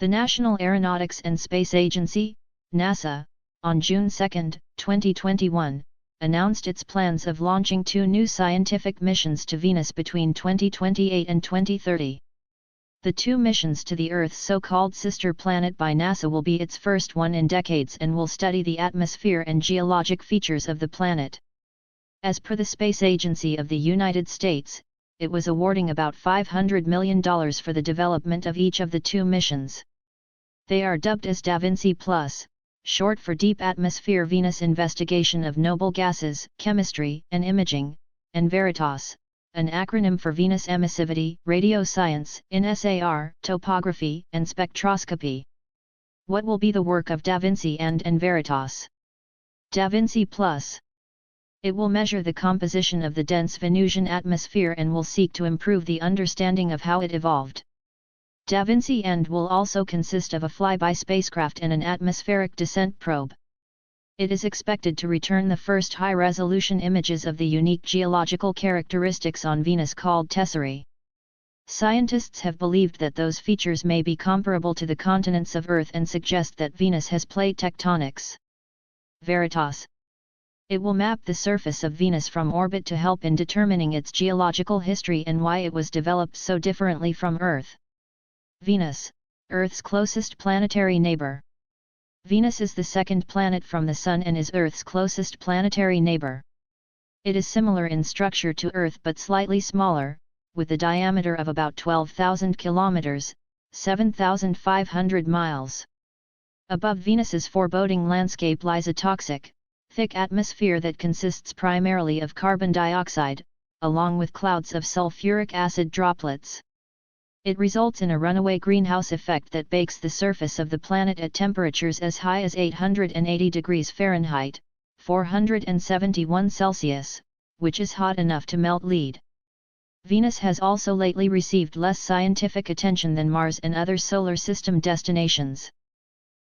The National Aeronautics and Space Agency, NASA, on June 2, 2021, announced its plans of launching 2 new scientific missions to Venus between 2028 and 2030. The 2 missions to the Earth's so-called sister planet by NASA will be its first one in decades and will study the atmosphere and geologic features of the planet. As per the Space Agency of the United States, it was awarding about $500 million for the development of each of the 2 missions. They are dubbed as Davinci Plus, short for Deep Atmosphere Venus Investigation of Noble Gases, Chemistry and Imaging, and Veritas, an acronym for Venus Emissivity, Radio Science, INSAR, Topography and Spectroscopy. What will be the work of Davinci End and Veritas? Davinci Plus. It will measure the composition of the dense Venusian atmosphere and will seek to improve the understanding of how it evolved. Davinci End will also consist of a flyby spacecraft and an atmospheric descent probe. It is expected to return the first high-resolution images of the unique geological characteristics on Venus called tesserae. Scientists have believed that those features may be comparable to the continents of Earth and suggest that Venus has plate tectonics. Veritas. It will map the surface of Venus from orbit to help in determining its geological history and why it was developed so differently from Earth. Venus, Earth's closest planetary neighbor. Venus is the second planet from the Sun and is Earth's closest planetary neighbor. It is similar in structure to Earth but slightly smaller, with a diameter of about 12,000 kilometers, 7,500 miles. Above Venus's foreboding landscape lies a toxic, thick atmosphere that consists primarily of carbon dioxide, along with clouds of sulfuric acid droplets. It results in a runaway greenhouse effect that bakes the surface of the planet at temperatures as high as 880 degrees Fahrenheit, 471 Celsius, which is hot enough to melt lead. Venus has also lately received less scientific attention than Mars and other solar system destinations.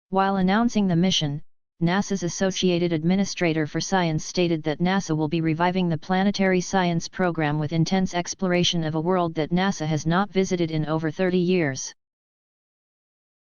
While announcing the mission, NASA's Associated Administrator for Science stated that NASA will be reviving the planetary science program with intense exploration of a world that NASA has not visited in over 30 years.